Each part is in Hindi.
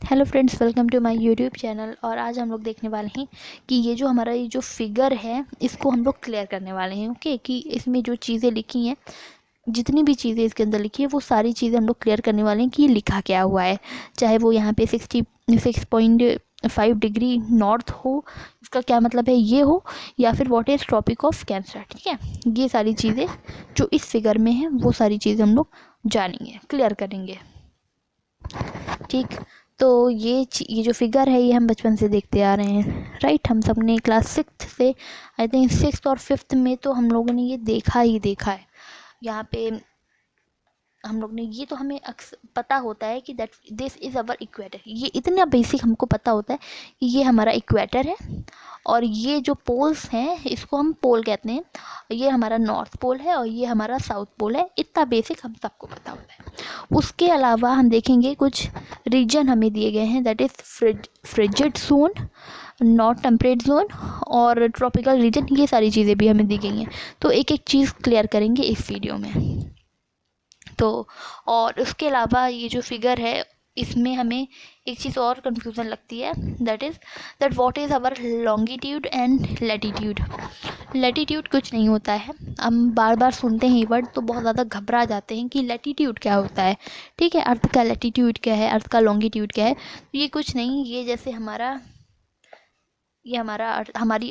Hello friends, welcome to my YouTube channel. और आज हम लोग देखने वाले हैं कि ये जो हमारा ये जो फिगर है इसको हम लोग क्लियर करने वाले हैं। ओके, कि इसमें जो चीज़ें लिखी हैं, जितनी भी चीज़ें इसके अंदर लिखी है वो सारी चीज़ें हम लोग क्लियर करने वाले हैं कि ये लिखा क्या हुआ है। चाहे वो यहाँ पे 66.5 डिग्री नॉर्थ हो, इसका क्या मतलब है ये हो, या फिर what is Tropic of Cancer. ठीक है, ये सारी चीज़ें जो इस फिगर में है वो सारी चीज़ें हम लोग जानेंगे, क्लियर करेंगे। ठीक, तो ये जो फिगर है ये हम बचपन से देखते आ रहे हैं, राइट। हम सब ने क्लास 6 से आई थिंक 6th और 5th में तो हम लोगों ने ये देखा ही देखा है। यहाँ पे हम लोग ने ये तो हमें पता होता है कि that this is our equator. ये इतना बेसिक हमको पता होता है कि ये हमारा इक्वेटर है और ये जो पोल्स हैं इसको हम पोल कहते हैं। ये हमारा नॉर्थ पोल है और ये हमारा साउथ पोल है। इतना बेसिक हम सबको पता होता है। उसके अलावा हम देखेंगे कुछ रीजन हमें दिए गए हैं, that is frigid zone, not temperate zone और ट्रॉपिकल रीजन। ये सारी चीज़ें भी हमें दी गई हैं, तो एक एक चीज़ क्लियर करेंगे इस वीडियो में। तो और उसके अलावा ये जो फिगर है इसमें हमें एक चीज़ और कन्फ्यूज़न लगती है, that is that what is our longitude and latitude. Latitude कुछ नहीं होता है। हम बार बार सुनते हैं ये वर्ड तो बहुत ज़्यादा घबरा जाते हैं कि लैटिट्यूड क्या होता है। ठीक है, अर्थ का लैटिट्यूड क्या है, अर्थ का लॉन्गिट्यूड क्या है। तो ये कुछ नहीं, ये जैसे हमारी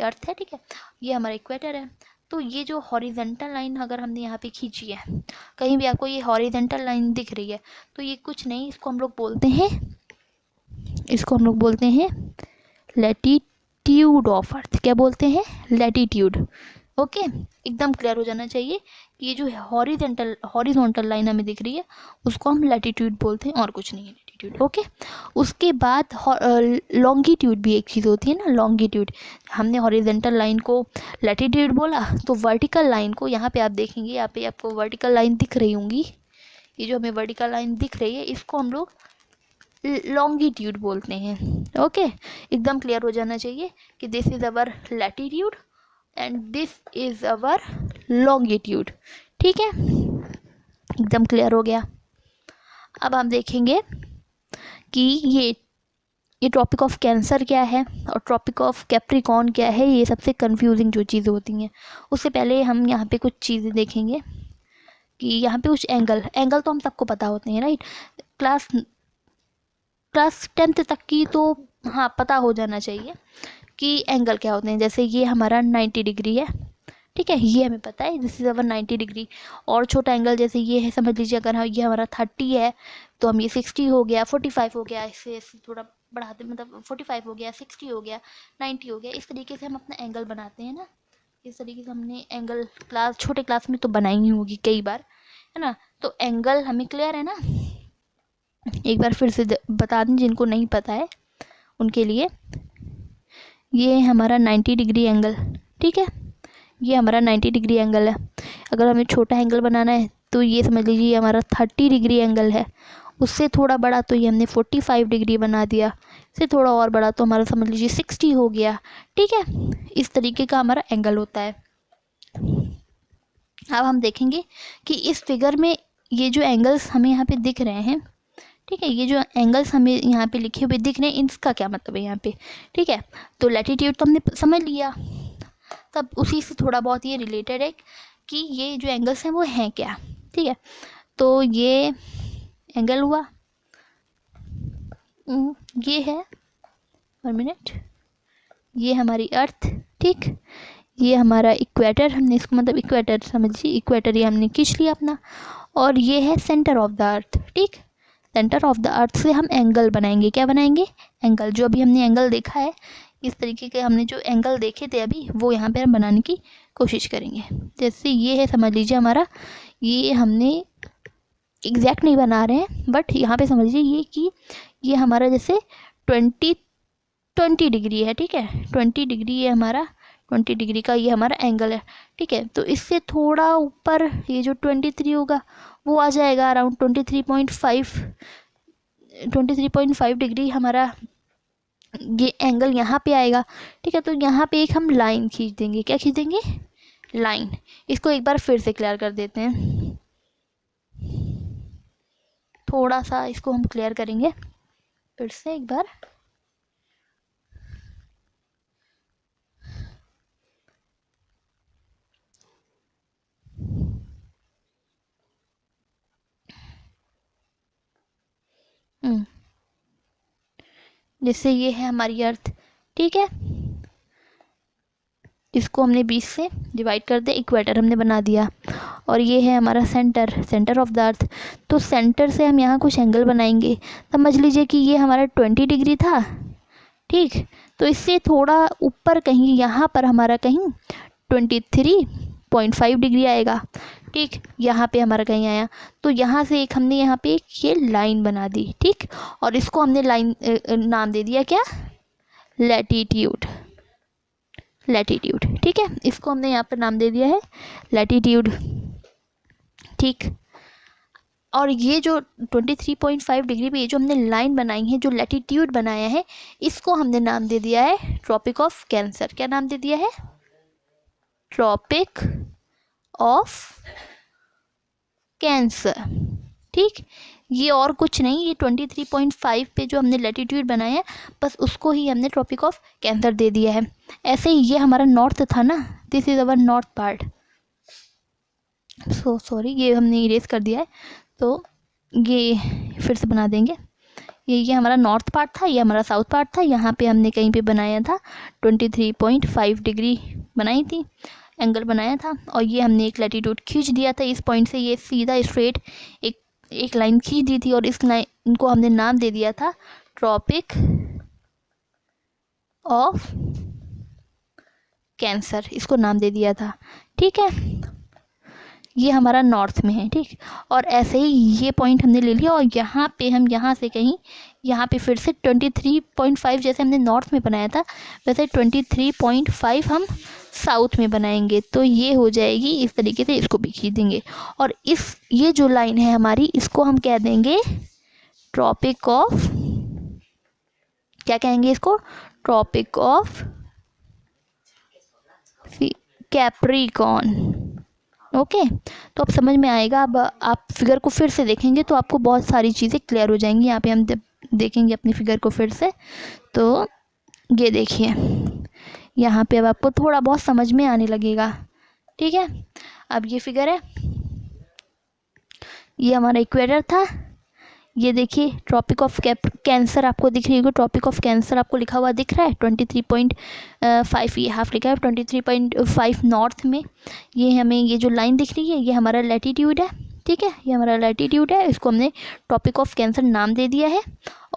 अर्थ है। ठीक है, ये हमारा इक्वेटर है। तो ये जो हॉरिजेंटल लाइन अगर हमने यहाँ पे खींची है, कहीं भी आपको ये हॉरिजेंटल लाइन दिख रही है, तो ये कुछ नहीं, इसको हम लोग बोलते हैं लैटिट्यूड ऑफ अर्थ। क्या बोलते हैं? लैटिट्यूड। ओके, एकदम क्लियर हो जाना चाहिए कि ये जो हॉरिजॉन्टल लाइन हमें दिख रही है उसको हम लैटिट्यूड बोलते हैं और कुछ नहीं है लैटिट्यूड। ओके, उसके बाद लॉन्गिट्यूड भी एक चीज़ होती है ना, लॉन्गिट्यूड। हमने हॉरिजॉन्टल लाइन को लैटिट्यूड बोला, तो वर्टिकल लाइन को यहाँ पे आप देखेंगे, यहाँ पे आपको वर्टिकल लाइन दिख रही होंगी। ये जो हमें वर्टिकल लाइन दिख रही है इसको हम लोग लॉन्गिट्यूड बोलते हैं। ओके, एकदम क्लियर हो जाना चाहिए कि this is our latitude and this is our longitude. ठीक है, एकदम क्लियर हो गया। अब हम देखेंगे कि ये ट्रॉपिक ऑफ कैंसर क्या है और ट्रॉपिक ऑफ कैप्रिकॉर्न क्या है। ये सबसे कंफ्यूजिंग जो चीज़ें होती हैं, उससे पहले हम यहाँ पे कुछ चीज़ें देखेंगे कि यहाँ पे कुछ एंगल तो हम सबको पता होते हैं, राइट। क्लास 10th तक की तो हाँ पता हो जाना चाहिए कि एंगल क्या होते हैं। जैसे ये हमारा 90 डिग्री है, ठीक है, ये हमें पता है, दिस इज़ अवर 90 डिग्री। और छोटा एंगल जैसे ये है, समझ लीजिए अगर ये हमारा 30 है तो हम ये 60 हो गया, 45 हो गया, ऐसे थोड़ा बढ़ाते, मतलब 45 हो गया, 60 हो गया, 90 हो गया। इस तरीके से हम अपना एंगल बनाते हैं ना। इस तरीके से हमने एंगल छोटे क्लास में तो बनाई ही होगी कई बार, है ना। तो एंगल हमें क्लियर है ना। एक बार फिर से बता दें जिनको नहीं पता है उनके लिए, ये हमारा 90 डिग्री एंगल, ठीक है, ये हमारा 90 डिग्री एंगल है। अगर हमें छोटा एंगल बनाना है तो ये समझ लीजिए ये हमारा 30 डिग्री एंगल है। उससे थोड़ा बड़ा तो ये हमने 45 डिग्री बना दिया। इससे थोड़ा और बड़ा तो हमारा समझ लीजिए 60 हो गया। ठीक है, इस तरीके का हमारा एंगल होता है। अब हम देखेंगे कि इस फिगर में ये जो एंगल्स हमें यहाँ पे दिख रहे हैं, ठीक है, ये जो एंगल्स हमें यहाँ पे लिखे हुए दिख रहे हैं इनका क्या मतलब है यहाँ पे। ठीक है, तो लैटिट्यूड तो हमने समझ लिया, तब उसी से थोड़ा बहुत ये रिलेटेड है कि ये जो एंगल्स हैं वो हैं क्या। ठीक है, तो ये एंगल हुआ, ये है 1 मिनट, ये हमारी अर्थ, ठीक, ये हमारा इक्वेटर, हमने इसको मतलब इक्वेटर समझिए, इक्वेटर ये हमने खींच लिया अपना। और ये है सेंटर ऑफ द अर्थ। ठीक, सेंटर ऑफ द अर्थ से हम एंगल बनाएंगे। क्या बनाएंगे? एंगल। जो अभी हमने एंगल देखा है, इस तरीके के हमने जो एंगल देखे थे अभी, वो यहाँ पे हम बनाने की कोशिश करेंगे। जैसे ये है, समझ लीजिए हमारा, ये हमने एग्जैक्ट नहीं बना रहे हैं, बट यहाँ पे समझिए ये कि ये हमारा जैसे 20 डिग्री है। ठीक है, 20 डिग्री ये हमारा 20 डिग्री का ये हमारा एंगल है। ठीक है, तो इससे थोड़ा ऊपर ये जो 23 होगा वो आ जाएगा अराउंड 23.5 डिग्री हमारा ये एंगल यहाँ पे आएगा। ठीक है, तो यहाँ पे एक हम लाइन खींच देंगे। क्या खींच देंगे? लाइन। इसको एक बार फिर से क्लियर कर देते हैं, थोड़ा सा इसको हम क्लियर करेंगे। फिर से एक बार, जैसे ये है हमारी अर्थ, ठीक है, इसको हमने 20 से डिवाइड कर दिया, इक्वेटर हमने बना दिया, और ये है हमारा सेंटर ऑफ द अर्थ। तो सेंटर से हम यहाँ कुछ एंगल बनाएंगे, समझ लीजिए कि ये हमारा 20 डिग्री था, ठीक। तो इससे थोड़ा ऊपर कहीं यहाँ पर हमारा कहीं 23.5 डिग्री आएगा, ठीक। यहाँ पे हमारा कहीं आया, तो यहाँ से एक हमने यहाँ पे एक ये लाइन बना दी, ठीक। और इसको हमने लाइन नाम दे दिया क्या, लैटिट्यूड, ठीक है। इसको हमने यहाँ पर नाम दे दिया है लैटिट्यूड, ठीक। और ये जो 23.5 डिग्री पे ये जो हमने लाइन बनाई है, जो लैटिट्यूड बनाया है, इसको हमने नाम दे दिया है ट्रॉपिक ऑफ कैंसर। क्या नाम दे दिया है, ट्रॉपिक ऑफ कैंसर, ठीक। ये और कुछ नहीं, ये 23.5 पे जो हमने लैटिट्यूड बनाया है, बस उसको ही हमने ट्रॉपिक ऑफ कैंसर दे दिया है। ऐसे ही ये हमारा नॉर्थ था ना, this is our north part, so sorry, ये हमने इरेज कर दिया है, तो ये फिर से बना देंगे। ये हमारा नॉर्थ पार्ट था, ये हमारा साउथ पार्ट था। यहाँ पे हमने कहीं पे बनाया था 23.5 डिग्री बनाई थी, एंगल बनाया था, और ये हमने एक लैटिट्यूड खींच दिया था इस पॉइंट से, ये सीधा स्ट्रेट एक लाइन खींच दी थी, और इस लाइन को हमने नाम दे दिया था ट्रॉपिक ऑफ कैंसर, इसको नाम दे दिया था, ठीक है। ये हमारा नॉर्थ में है, ठीक। और ऐसे ही ये पॉइंट हमने ले लिया, और यहाँ पे हम यहाँ से कहीं यहाँ पे फिर से 23.5 जैसे हमने नॉर्थ में बनाया था, वैसे 23.5 हम साउथ में बनाएंगे। तो ये हो जाएगी इस तरीके से, इसको भी खींच देंगे, और ये जो लाइन है हमारी, इसको हम कह देंगे ट्रॉपिक ऑफ, क्या कहेंगे इसको, ट्रॉपिक ऑफ कैप्रिकॉर्न, ओके। तो अब समझ में आएगा। अब आप फिगर को फिर से देखेंगे तो आपको बहुत सारी चीज़ें क्लियर हो जाएंगी। यहाँ पे हम देखेंगे अपनी फिगर को फिर से, तो ये देखिए यहाँ पे अब आपको थोड़ा बहुत समझ में आने लगेगा, ठीक है। अब ये फिगर है, ये हमारा इक्वेटर था, ये देखिए ट्रॉपिक ऑफ कैंसर आपको दिख रही होगी, ट्रॉपिक ऑफ कैंसर आपको लिखा हुआ दिख रहा है 23.5, ये हाफ लिखा है 23.5 नॉर्थ में। ये हमें ये जो लाइन दिख रही है, ये हमारा लैटिट्यूड है, ठीक है, ये हमारा लैटिट्यूड है, इसको हमने ट्रॉपिक ऑफ कैंसर नाम दे दिया है।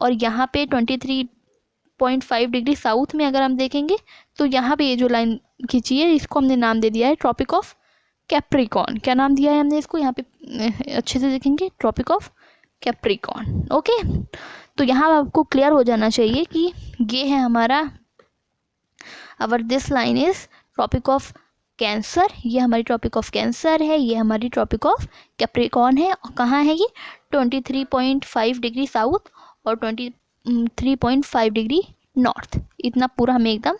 और यहाँ पे 23.5 डिग्री साउथ में अगर हम देखेंगे, तो यहाँ पे ये जो लाइन खींची है, इसको हमने नाम दे दिया है ट्रॉपिक ऑफ कैप्रिकॉर्न। क्या नाम दिया है हमने इसको, यहाँ पे अच्छे से देखेंगे, ट्रॉपिक ऑफ कैप्रिकॉर्न, ओके। तो यहाँ आपको क्लियर हो जाना चाहिए कि ये है हमारा, our this line is Tropic of Cancer, ये हमारी ट्रॉपिक ऑफ कैंसर है, ये हमारी ट्रॉपिक ऑफ कैप्रिकॉर्न है। और कहाँ है ये, 23.5 डिग्री साउथ और 23.5 डिग्री नॉर्थ। इतना पूरा हमें एकदम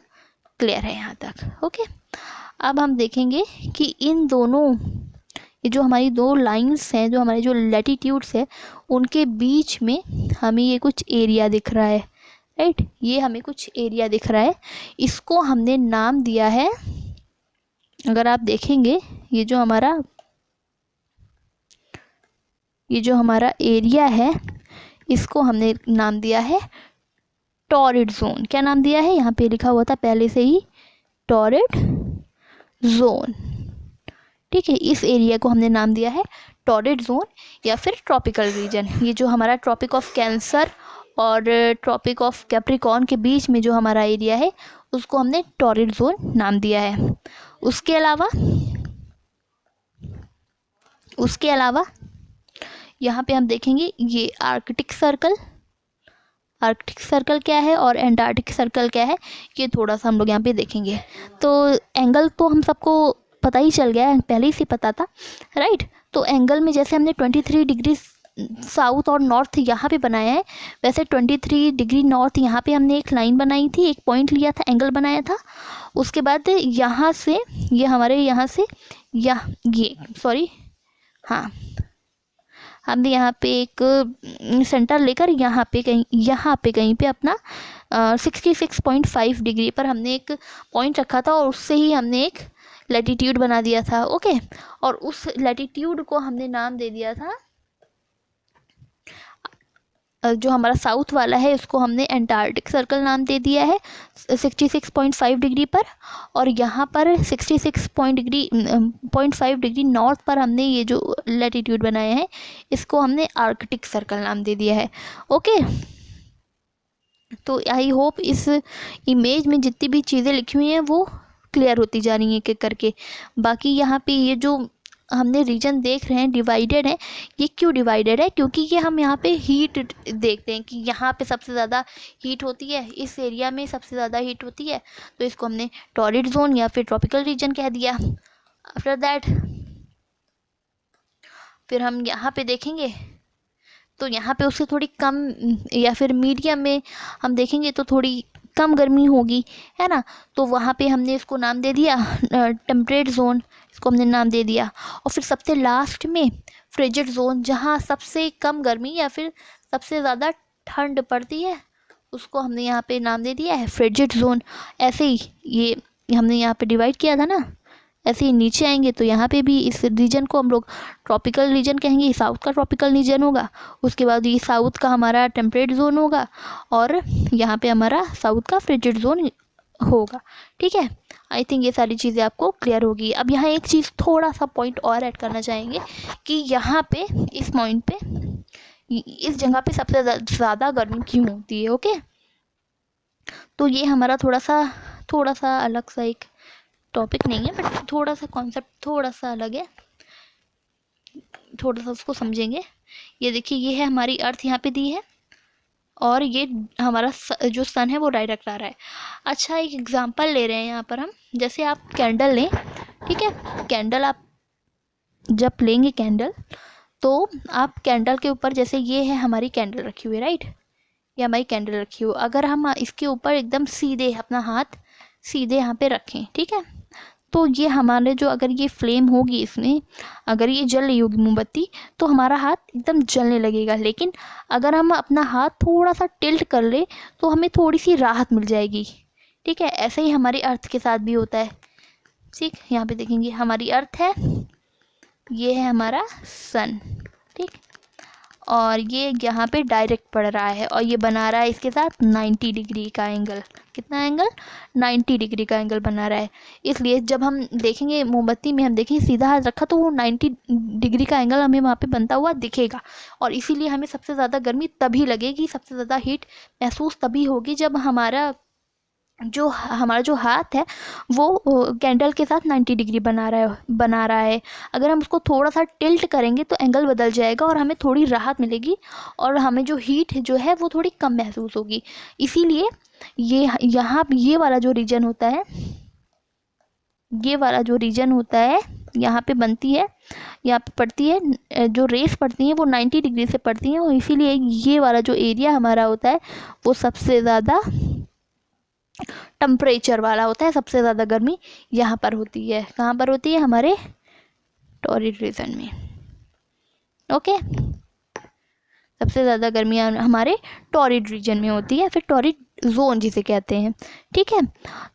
क्लियर है यहाँ तक, ओके। अब हम देखेंगे कि इन दोनों, ये जो हमारी दो लाइंस हैं, जो हमारे जो लैटिट्यूड्स है, उनके बीच में हमें ये कुछ एरिया दिख रहा है, राइट। ये हमें कुछ एरिया दिख रहा है, इसको हमने नाम दिया है, अगर आप देखेंगे ये जो हमारा एरिया है, इसको हमने नाम दिया है टॉरिड जोन। क्या नाम दिया है, यहाँ पे लिखा हुआ था पहले से ही, टॉरिड जोन, ठीक है। इस एरिया को हमने नाम दिया है टॉरिड जोन या फिर ट्रॉपिकल रीजन। ये जो हमारा ट्रॉपिक ऑफ कैंसर और ट्रॉपिक ऑफ कैप्रिकॉर्न के बीच में जो हमारा एरिया है, उसको हमने टॉरिड जोन नाम दिया है। उसके अलावा यहाँ पे हम देखेंगे ये आर्कटिक सर्कल क्या है और एंटार्क्टिक सर्कल क्या है, ये थोड़ा सा हम लोग यहाँ पे देखेंगे। तो एंगल तो हम सबको पता ही चल गया है, पहले ही से पता था, राइट। तो एंगल में जैसे हमने 23 डिग्री साउथ और नॉर्थ यहाँ पे बनाया है, वैसे 23 डिग्री नॉर्थ यहाँ पे हमने एक लाइन बनाई थी, एक पॉइंट लिया था, एंगल बनाया था। उसके बाद यहाँ से ये हमारे यहाँ से ये सॉरी, हाँ हमने यहाँ पे एक सेंटर लेकर यहाँ पे कहीं पे अपना 66.5 डिग्री पर हमने एक पॉइंट रखा था और उससे ही हमने एक लैटिट्यूड बना दिया था। ओके, और उस लैटिट्यूड को हमने नाम दे दिया था, जो हमारा साउथ वाला है उसको हमने एंटार्क्टिक सर्कल नाम दे दिया है 66.5 डिग्री पर, और यहाँ पर 66.5 डिग्री नॉर्थ पर हमने ये जो लैटिट्यूड बनाया है इसको हमने आर्कटिक सर्कल नाम दे दिया है। ओके, तो आई होप इस इमेज में जितनी भी चीज़ें लिखी हुई हैं वो क्लियर होती जा रही हैं एक एक करके। बाकी यहाँ पे ये जो हमने रीजन देख रहे हैं डिवाइडेड है, ये क्यों डिवाइडेड है? क्योंकि ये हम यहाँ पे हीट देखते हैं कि यहाँ पे सबसे ज़्यादा हीट होती है, इस एरिया में सबसे ज़्यादा हीट होती है, तो इसको हमने टॉरिड जोन या फिर ट्रॉपिकल रीजन कह दिया। आफ्टर दैट फिर हम यहाँ पे देखेंगे तो यहाँ पे उससे थोड़ी कम या फिर मीडियम में हम देखेंगे तो थोड़ी कम गर्मी होगी, है ना, तो वहाँ पे हमने इसको नाम दे दिया टेम्परेट जोन, इसको हमने नाम दे दिया। और फिर सबसे लास्ट में फ्रिजिड जोन, जहाँ सबसे कम गर्मी या फिर सबसे ज़्यादा ठंड पड़ती है, उसको हमने यहाँ पे नाम दे दिया है फ्रिजिड जोन। ऐसे ही ये हमने यहाँ पे डिवाइड किया था ना, ऐसे ही नीचे आएंगे तो यहाँ पे भी इस रीजन को हम लोग ट्रॉपिकल रीजन कहेंगे, साउथ का ट्रॉपिकल रीजन होगा, उसके बाद ये साउथ का हमारा टेम्परेट जोन होगा और यहाँ पे हमारा साउथ का फ्रिजिड जोन होगा। ठीक है, आई थिंक ये सारी चीज़ें आपको क्लियर होगी। अब यहाँ एक चीज़ थोड़ा सा पॉइंट और ऐड करना चाहेंगे कि यहाँ पे इस पॉइंट पे इस जगह पे सबसे ज़्यादा गर्मी क्यों होती है। ओके, तो ये हमारा थोड़ा सा अलग सा एक टॉपिक नहीं है, बट थोड़ा सा कॉन्सेप्ट थोड़ा सा अलग है, थोड़ा सा उसको समझेंगे। ये देखिए, ये है हमारी अर्थ यहाँ पे दी है और ये हमारा जो सन है वो डायरेक्ट आ रहा है। अच्छा, एक एग्जांपल ले रहे हैं यहाँ पर हम, जैसे आप कैंडल लें, ठीक है, कैंडल आप जब लेंगे कैंडल, तो आप कैंडल के ऊपर, जैसे ये है हमारी कैंडल रखी हुई है, राइट, ये हमारी कैंडल रखी हुई, अगर हम इसके ऊपर एकदम सीधे अपना हाथ सीधे यहाँ पे रखें, ठीक है, तो ये हमारे जो, अगर ये फ्लेम होगी इसमें, अगर ये जल रही होगी मोमबत्ती, तो हमारा हाथ एकदम जलने लगेगा। लेकिन अगर हम अपना हाथ थोड़ा सा टिल्ट कर ले तो हमें थोड़ी सी राहत मिल जाएगी। ठीक है, ऐसे ही हमारी अर्थ के साथ भी होता है। ठीक, यहाँ पे देखेंगे हमारी अर्थ है, ये है हमारा सन, ठीक, और ये यहाँ पे डायरेक्ट पड़ रहा है और ये बना रहा है इसके साथ 90 डिग्री का एंगल। कितना एंगल? 90 डिग्री का एंगल बना रहा है। इसलिए जब हम देखेंगे मोमबत्ती में, हम देखेंगे सीधा हाथ रखा तो वो 90 डिग्री का एंगल हमें वहाँ पे बनता हुआ दिखेगा, और इसीलिए हमें सबसे ज़्यादा गर्मी तभी लगेगी, सबसे ज़्यादा हीट महसूस तभी होगी जब हमारा जो हाथ है वो कैंडल के साथ 90 डिग्री बना रहा है। अगर हम उसको थोड़ा सा टिल्ट करेंगे तो एंगल बदल जाएगा और हमें थोड़ी राहत मिलेगी और हमें जो हीट जो है वो थोड़ी कम महसूस होगी। इसीलिए ये वाला जो रीजन होता है, यहाँ पे बनती है, यहाँ पे पड़ती है, जो रेस पड़ती हैं वो 90 डिग्री से पड़ती हैं, और इसीलिए ये वाला जो एरिया हमारा होता है वो सबसे ज़्यादा टेम्परेचर वाला होता है, सबसे ज़्यादा गर्मी यहाँ पर होती है। कहाँ पर होती है? हमारे टॉरिड रीजन में। ओके, सबसे ज़्यादा गर्मी हमारे टॉरिड रीजन में होती है, फिर टॉरिड जोन जिसे कहते हैं। ठीक है,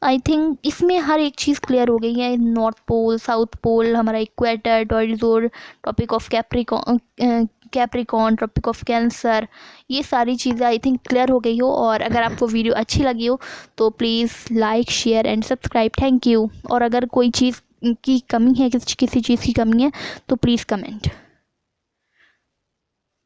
आई थिंक इसमें हर एक चीज़ क्लियर हो गई है। नॉर्थ पोल, साउथ पोल, हमारा equator, torrid zone, Tropic of Capricorn, Tropic of Cancer, ये सारी चीज़ें आई थिंक क्लियर हो गई हो। और अगर आपको वीडियो अच्छी लगी हो तो please like, share and subscribe. Thank you. और अगर कोई चीज़ की कमी है, किसी चीज़ की कमी है तो प्लीज़ कमेंट।